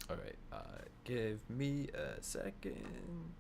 All right. Give me a second.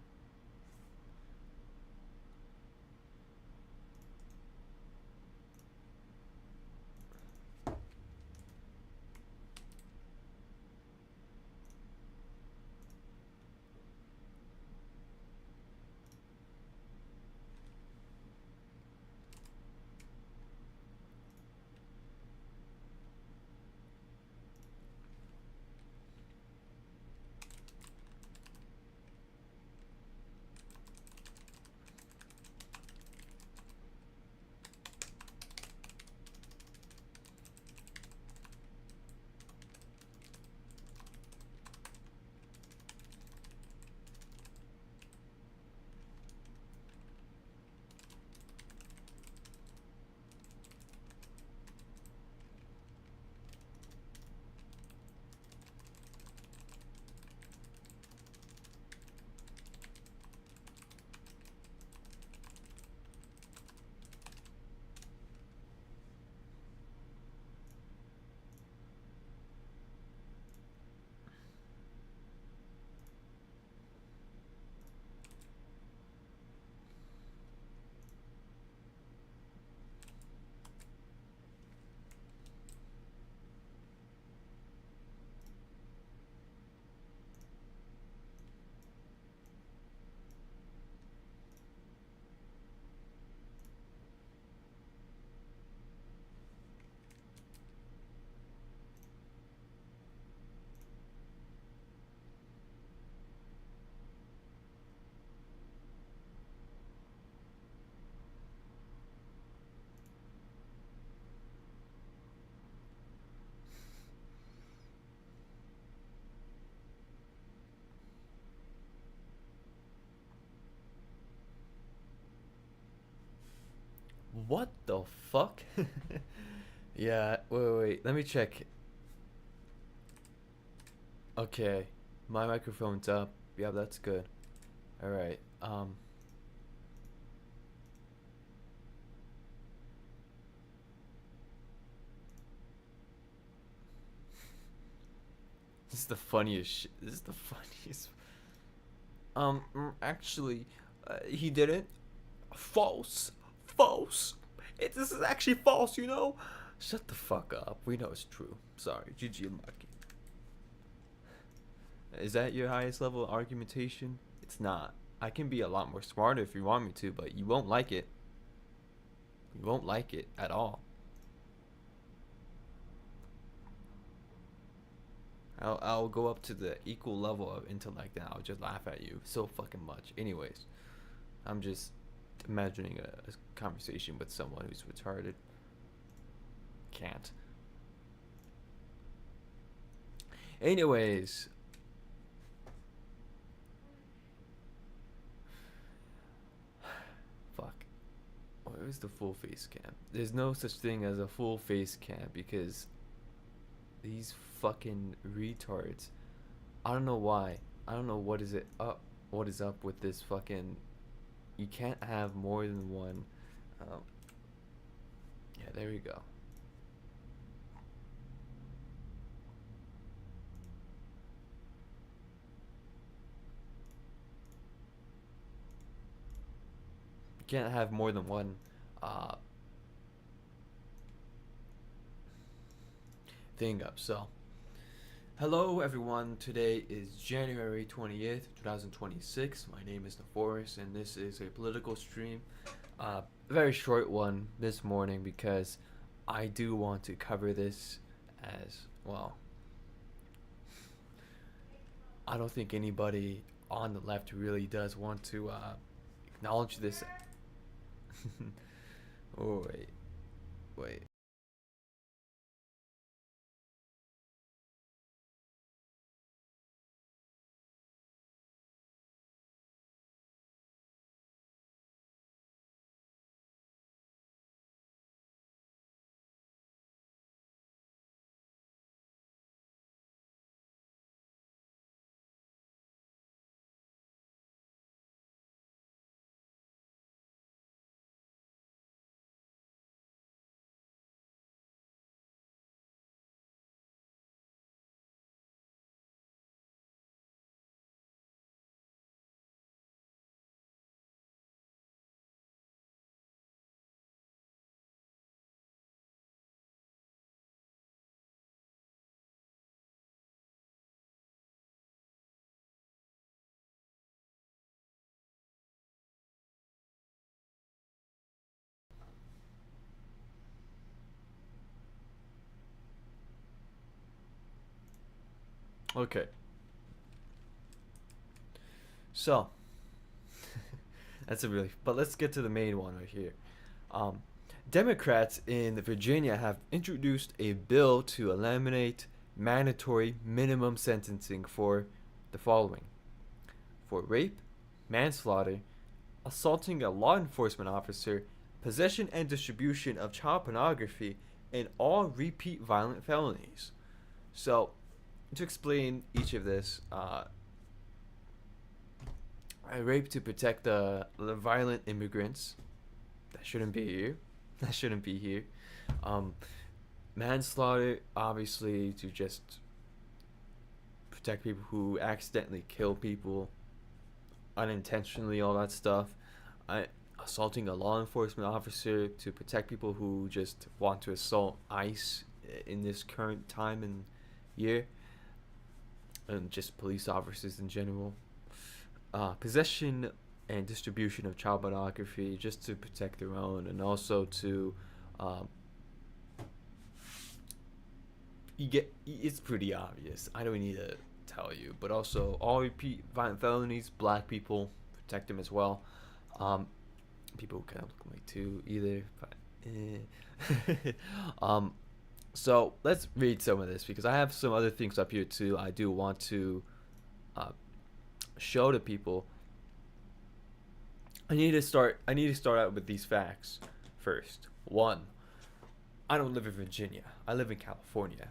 What the fuck? Yeah, wait. Let me check. Okay. My microphone's up. Yeah, that's good. All right. This is the funniest shit. This is the funniest. Actually, he didn't. False. False. This is actually false, you know? Shut the fuck up. We know it's true. Sorry. GG Lucky. Is that your highest level of argumentation? It's not. I can be a lot more smarter if you want me to, but you won't like it. You won't like it at all. I'll go up to the equal level of intellect and I'll just laugh at you so fucking much. Anyways, I'm just imagining a conversation with someone who's retarded. Can't. Anyways, fuck. Where's the full face cam? There's no such thing as a full face cam because these fucking retards. I don't know why. I don't know what is it up. What is up with this fucking? You can't have more than one. Um, yeah, there we go. You can't have more than one uh, thing up. So, hello everyone. Today is January 20th, 2026. My name is DeForest, and this is a political stream. Very short one this morning because I do want to cover this as well. I don't think anybody on the left really does want to acknowledge this. Oh, wait. Okay. So, that's a really. But let's get to the main one right here. Um, Democrats in Virginia have introduced a bill to eliminate mandatory minimum sentencing for the following: for rape, manslaughter, assaulting a law enforcement officer, possession and distribution of child pornography, and all repeat violent felonies. So, to explain each of this, rape to protect the violent immigrants that shouldn't be here. That shouldn't be here. Um, Manslaughter, obviously, to just protect people who accidentally kill people unintentionally, all that stuff. Assaulting a law enforcement officer to protect people who just want to assault ICE in this current time and year, and just police officers in general. Possession and distribution of child pornography just to protect their own, and also to it's pretty obvious, I don't need to tell you, but also all repeat violent felonies, black people, protect them as well. People who kind of look like too either, but so let's read some of this because I have some other things up here too I do want to show to people. I need to start out with these facts first. One, I don't live in Virginia. I live in California.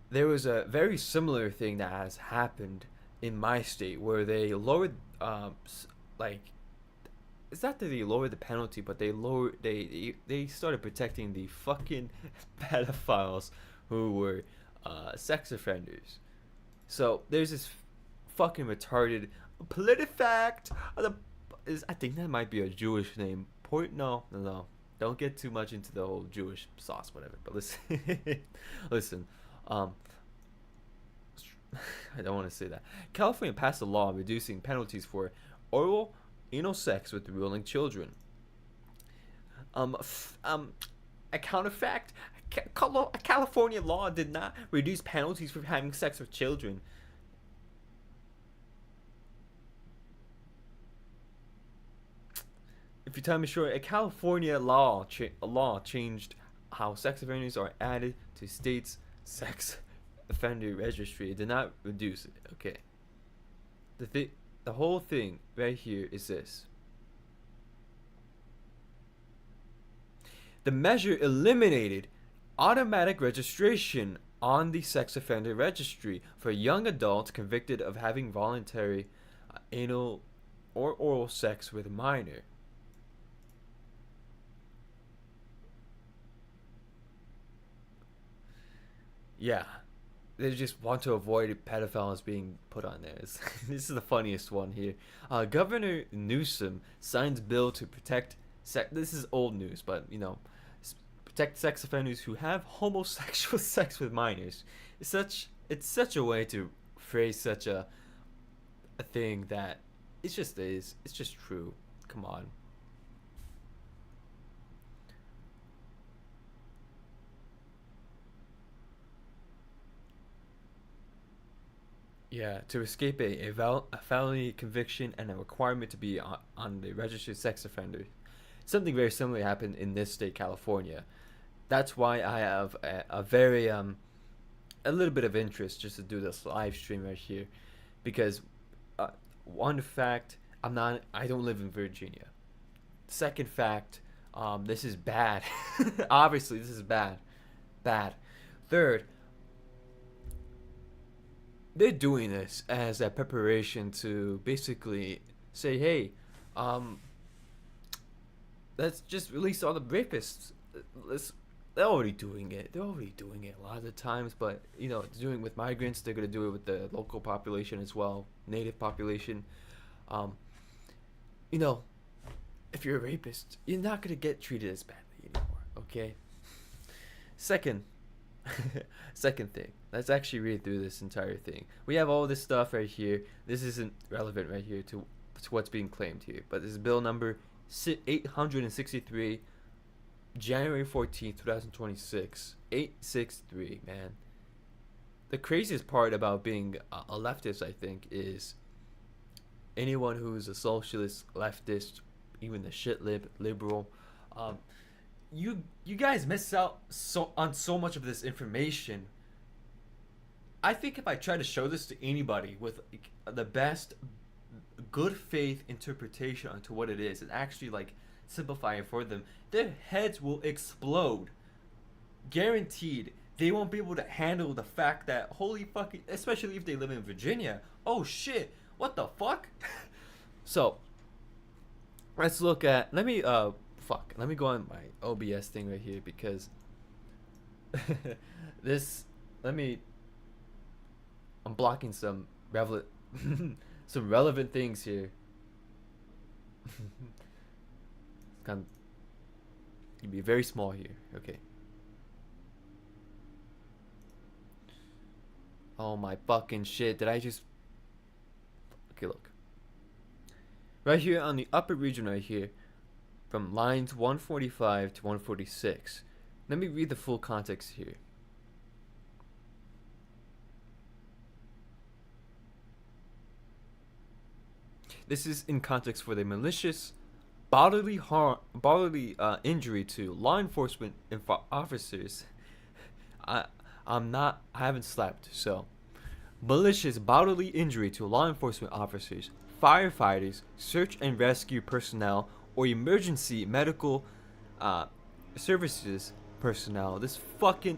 There was a very similar thing that has happened in my state where they lowered it's not that they lowered the penalty, but they started protecting the fucking pedophiles who were sex offenders. So there's this fucking retarded PolitiFact. I think that might be a Jewish name. No. Don't get too much into the whole Jewish sauce, whatever. But listen, listen. I don't want to say that. California passed a law reducing penalties for oral anal sex with ruling children. A counterfact: a California law did not reduce penalties for having sex with children. If you tell me short, a California law changed how sex offenders are added to states' sex offender registry. It did not reduce it. Okay. The whole thing right here is this. The measure eliminated automatic registration on the sex offender registry for young adults convicted of having voluntary anal or oral sex with a minor. Yeah, they just want to avoid pedophiles being put on there. This is the funniest one here. Governor Newsom signs bill to protect this is old news, but protect sex offenders who have homosexual sex with minors. It's such a way to phrase such a thing that it just is. It's just true. Come on. Yeah, to escape a felony conviction and a requirement to be on the registered sex offender. Something very similar happened in this state, California. That's why I have a very a little bit of interest just to do this live stream right here, because one fact, I don't live in Virginia. Second fact, this is bad. Obviously, this is bad. Third, they're doing this as a preparation to basically say, hey, let's just release all the rapists. They're already doing it. They're already doing it a lot of the times, but doing it with migrants. They're gonna do it with the local population as well, native population. If you're a rapist, you're not gonna get treated as badly anymore. Okay. Second thing, let's actually read through this entire thing. We have all this stuff right here. This isn't relevant right here to what's being claimed here, but this is bill number 863, January 14th, 2026. 863, man. the craziest part about being a leftist, I think, is anyone who's a socialist, leftist, even the shit liberal, um, you guys miss out on so much of this information. I think if I try to show this to anybody with the best good faith interpretation onto what it is and actually like simplify it for them, their heads will explode. Guaranteed. They won't be able to handle the fact that holy fucking, especially if they live in Virginia. Oh shit, what the fuck? So let's look at, let me go on my OBS thing right here because this, I'm blocking some some relevant things here. Kind of, you be very small here. Okay. Oh my fucking shit! Did I just? Okay, look. Right here on the upper region, right here, from lines 145 to 146. Let me read the full context here. This is in context for the malicious bodily injury to law enforcement officers. I haven't slept, so malicious bodily injury to law enforcement officers, firefighters, search and rescue personnel, or emergency medical services personnel. This fucking,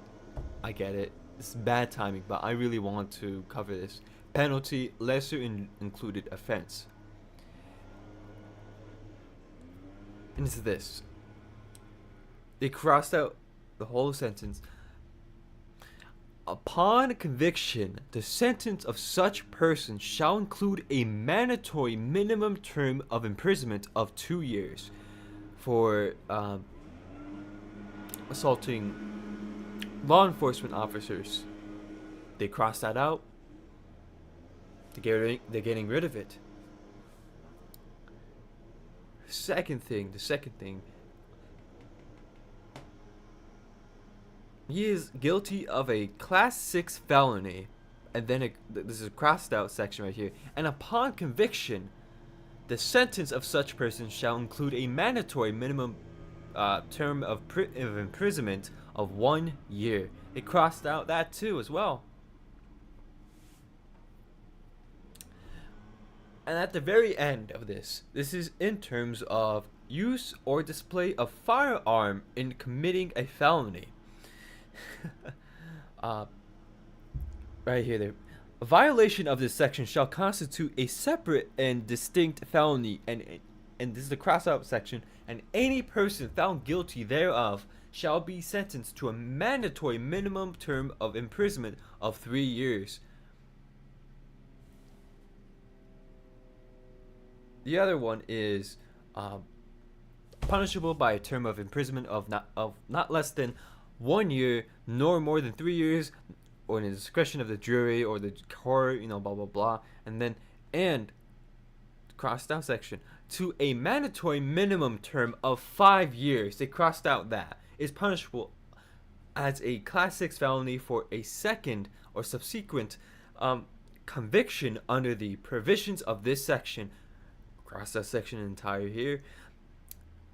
I get it. This is bad timing, but I really want to cover this. Penalty, lesser included offense. And it's this. They crossed out the whole sentence. Upon conviction, the sentence of such person shall include a mandatory minimum term of imprisonment of 2 years for assaulting law enforcement officers. They crossed that out. They're getting rid of it. The second thing, he is guilty of a class 6 felony, and then this is a crossed out section right here, and upon conviction, the sentence of such person shall include a mandatory minimum term of imprisonment of 1 year. It crossed out that too as well. And at the very end of this is in terms of use or display of firearm in committing a felony. Right here, there. A violation of this section shall constitute a separate and distinct felony, and this is the cross out section, and any person found guilty thereof shall be sentenced to a mandatory minimum term of imprisonment of 3 years. The other one is punishable by a term of imprisonment of not less than 1 year, nor more than 3 years, or in the discretion of the jury or the court, blah blah blah. And crossed out section, to a mandatory minimum term of 5 years. They crossed out that is punishable as a class 6 felony for a second or subsequent conviction under the provisions of this section. Cross that section entire here.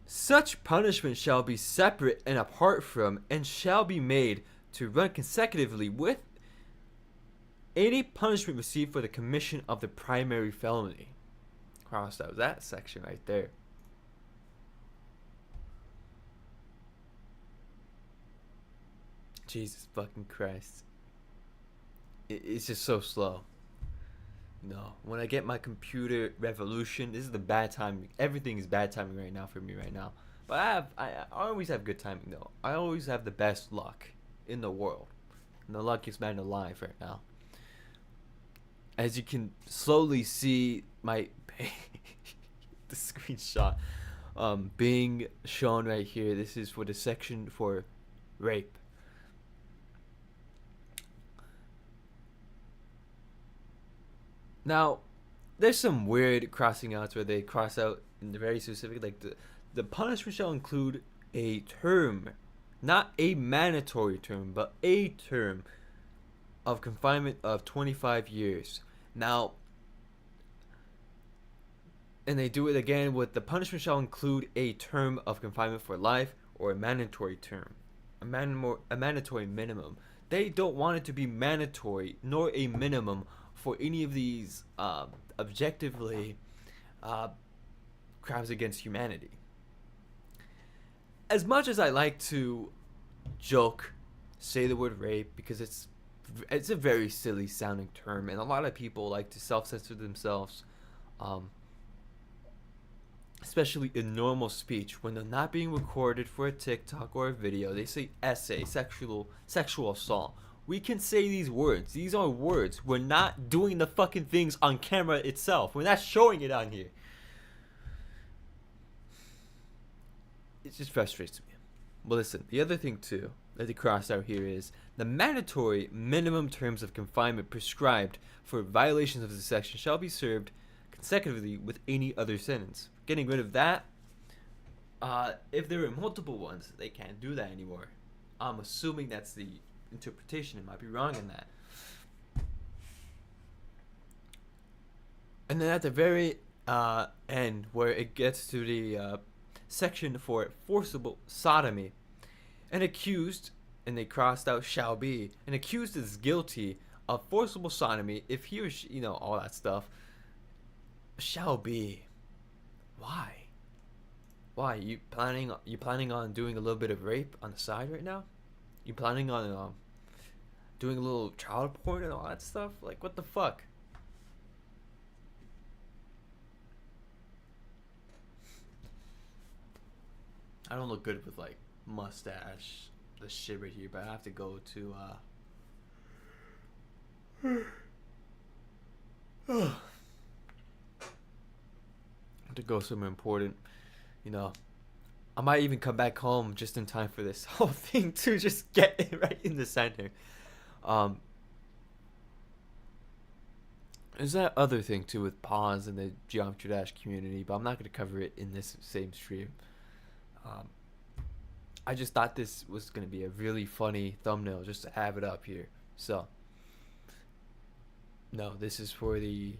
Such punishment shall be separate and apart from, and shall be made to run consecutively with any punishment received for the commission of the primary felony. Crossed out that section right there. Jesus fucking Christ. It's just so slow. No, when I get my computer revolution, this is the bad timing. Everything is bad timing right now for me right now. But I always have good timing though. I always have the best luck in the world. I'm the luckiest man alive right now. As you can slowly see my the screenshot being shown right here. This is for the section for rape. Now, there's some weird crossing outs where they cross out in the very specific, like the punishment shall include a term, not a mandatory term, but a term of confinement of 25 years. Now, and they do it again with the punishment shall include a term of confinement for life or a mandatory term, a mandatory minimum. They don't want it to be mandatory nor a minimum for any of these objectively crimes against humanity. As much as I like to joke, say the word rape, because it's a very silly sounding term, and a lot of people like to self-censor themselves, especially in normal speech when they're not being recorded for a TikTok or a video. They say essay, sexual assault. We can say these words. These are words. We're not doing the fucking things on camera itself. We're not showing it on here. It just frustrates me. But listen, the other thing too that they crossed out here is the mandatory minimum terms of confinement prescribed for violations of this section shall be served consecutively with any other sentence. Getting rid of that. If there are multiple ones, they can't do that anymore. I'm assuming that's the interpretation. It might be wrong in that. And then at the very end, where it gets to the section for forcible sodomy, an accused, and they crossed out shall be, an accused is guilty of forcible sodomy if he or she, all that stuff, shall be. Why? You planning on doing a little bit of rape on the side right now? You planning on doing a little child porn and all that stuff? Like, what the fuck? I don't look good with like mustache, the shit right here, but I have to go to to go somewhere important. I might even come back home just in time for this whole thing to just get it right in the center. There's that other thing too with pawns in the Geometry Dash community, but I'm not going to cover it in this same stream. I just thought this was going to be a really funny thumbnail just to have it up here. So, no, this is for the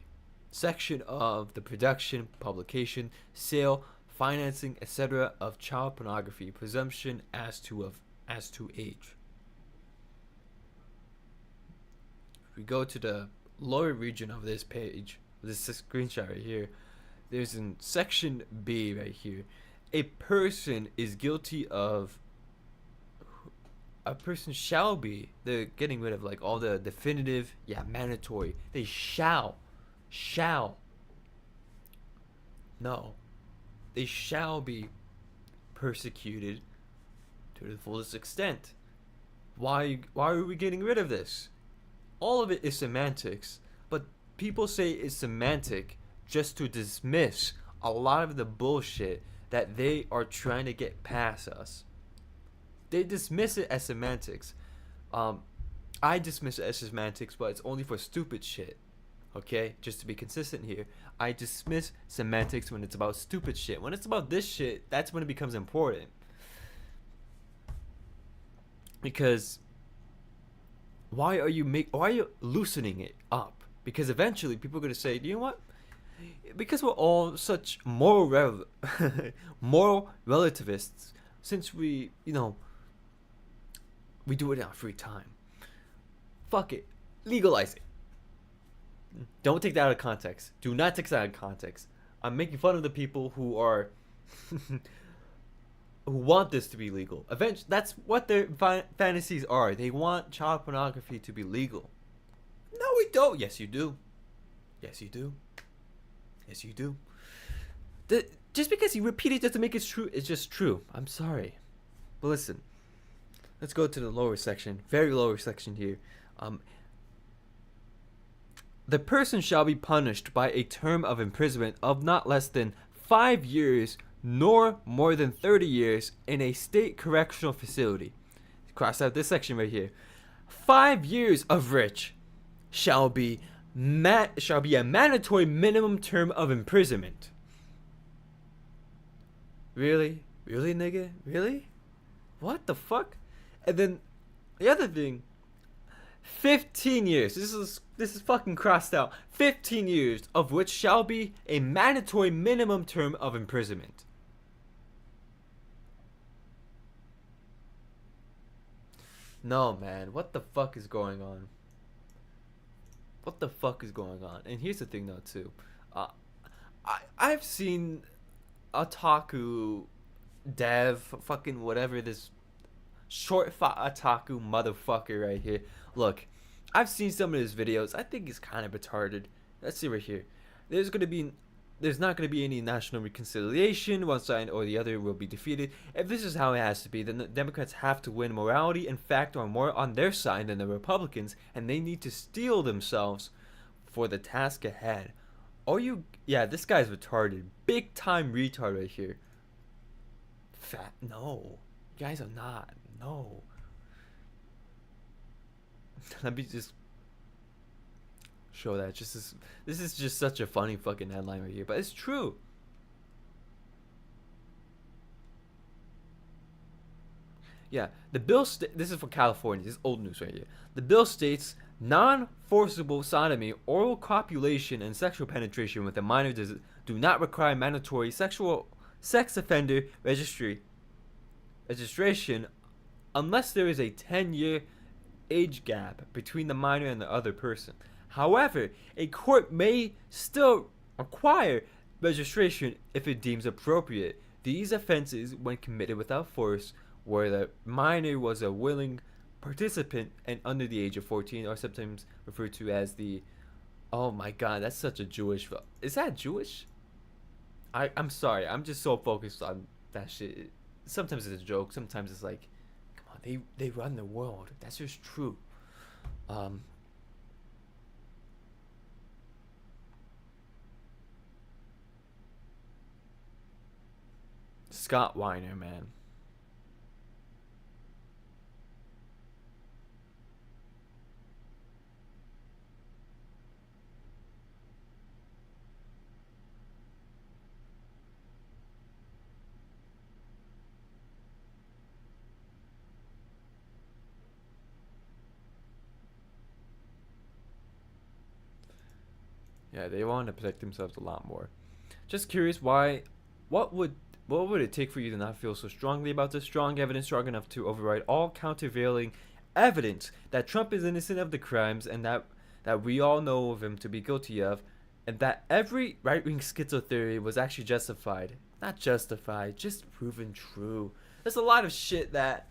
section of the production, publication, sale, financing, etc. of child pornography, presumption as to age. If we go to the lower region of this page, this screenshot right here, there's in section B right here. A person is guilty of. A person shall be. They're getting rid of like all the definitive, mandatory. They shall. No. They shall be persecuted to the fullest extent. Why are we getting rid of this? All of it is semantics, but people say it's semantic just to dismiss a lot of the bullshit that they are trying to get past us. They dismiss it as semantics. I dismiss it as semantics, but it's only for stupid shit. Okay? Just to be consistent here. I dismiss semantics when it's about stupid shit. When it's about this shit, that's when it becomes important. Because why are you loosening it up? Because eventually people are going to say, you know what? Because we're all such moral relativists, since we do it in our free time. Fuck it. Legalize it. Don't take that out of context. Do not take that out of context. I'm making fun of the people who are who want this to be legal. Eventually, that's what their fantasies are. They want child pornography to be legal. No, we don't. Yes, you do. Yes, you do. Yes, you do. Just because you repeat it doesn't make it true. It's just true. I'm sorry. But listen. Let's go to the lower section. Very lower section here. The person shall be punished by a term of imprisonment of not less than 5 years nor more than 30 years in a state correctional facility. Cross out this section right here. 5 years of which shall be a mandatory minimum term of imprisonment. Really? Really, nigga? Really? What the fuck? And then the other thing, 15 years. This is fucking crossed out. 15 years of which shall be a mandatory minimum term of imprisonment. No, man. What the fuck is going on? What the fuck is going on? And here's the thing, though, too. I've seen otaku dev, fucking whatever, this short fat otaku motherfucker right here. Look, I've seen some of his videos. I think he's kind of retarded. Let's see right here. There's not gonna be any national reconciliation. One side or the other will be defeated. If this is how it has to be, then the Democrats have to win. Morality and fact are more on their side than the Republicans, and they need to steel themselves for the task ahead. Yeah, this guy's retarded. Big time retard right here. Fat, no. You guys are not. No. Let me just show that. This is just such a funny fucking headline right here, but it's true. Yeah, the bill. This is for California. This is old news right here. The bill states non-forcible sodomy, oral copulation, and sexual penetration with a minor do not require mandatory sex offender registration unless there is a 10-year age gap between the minor and the other person. However, a court may still require registration if it deems appropriate. These offenses, when committed without force, where the minor was a willing participant and under the age of 14, are sometimes referred to as the... Oh my god, that's such a Jewish... Is that Jewish? I'm sorry, I'm just so focused on that shit. Sometimes it's a joke, sometimes it's like, come on, they run the world. That's just true. Scott Weiner, man. Yeah, they want to protect themselves a lot more. Just curious, why? What would it take for you to not feel so strongly about this? Strong evidence, strong enough to override all countervailing evidence that Trump is innocent of the crimes and that we all know of him to be guilty of, and that every right-wing schizo theory was actually justified. Not justified, just proven true. There's a lot of shit that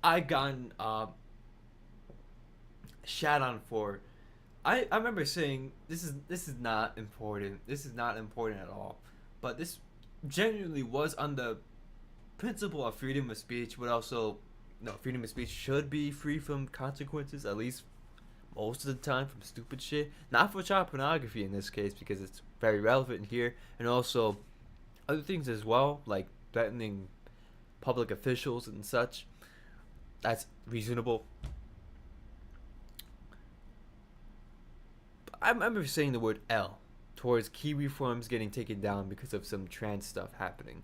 I gotten shat on for. I remember saying this is not important. This is not important at all. But this genuinely was on the principle of freedom of speech, but also freedom of speech should be free from consequences, at least most of the time, from stupid shit. Not for child pornography in this case, because it's very relevant here, and also other things as well, like threatening public officials and such. That's reasonable. I remember saying the word L towards key reforms getting taken down because of some trans stuff happening.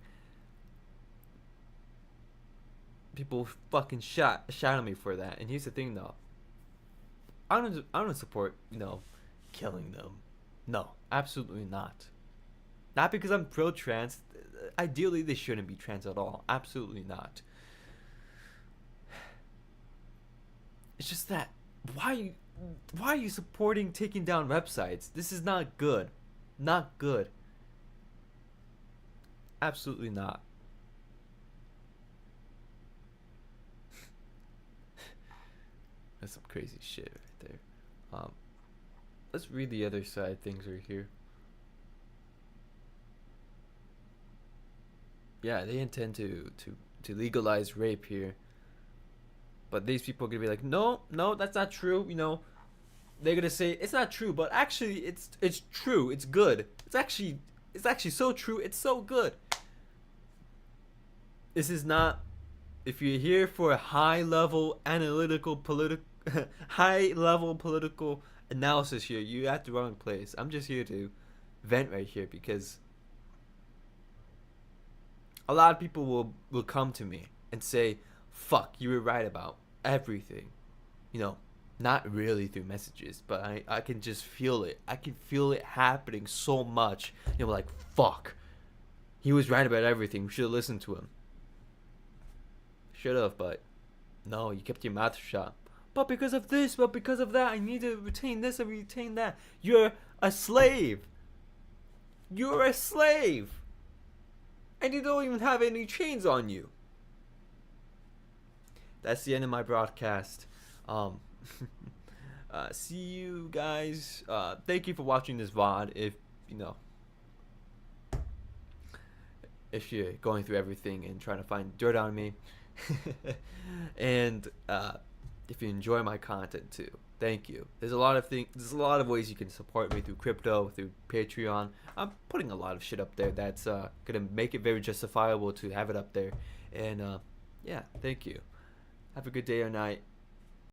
People fucking shot on me for that. And here's the thing, though. I don't support, killing them. No, absolutely not. Not because I'm pro-trans. Ideally, they shouldn't be trans at all. Absolutely not. It's just that, why are you supporting taking down websites? This is not good. Not good. Absolutely not. That's some crazy shit right there. Let's read the other side things right here. Yeah, they intend to legalize rape here. But these people are gonna be like, no, that's not true. They're gonna say it's not true, but actually, it's true. It's good. It's actually so true. It's so good. This is not. If you're here for a high-level political analysis here, you're at the wrong place. I'm just here to vent right here because a lot of people will come to me and say, fuck, you were right about everything. Not really through messages, but I can just feel it. I can feel it happening so much. You know, like, fuck. He was right about everything. We should have listened to him. Should have, but no, you kept your mouth shut. But because of this, but because of that, I need to retain this and retain that. You're a slave. You're a slave. And you don't even have any chains on you. That's the end of my broadcast. See you guys. Thank you for watching this VOD. If you know, if you're going through everything and trying to find dirt on me, and if you enjoy my content too, thank you. There's a lot of things. There's a lot of ways you can support me through crypto, through Patreon. I'm putting a lot of shit up there that's gonna make it very justifiable to have it up there. And yeah, thank you. Have a good day or night.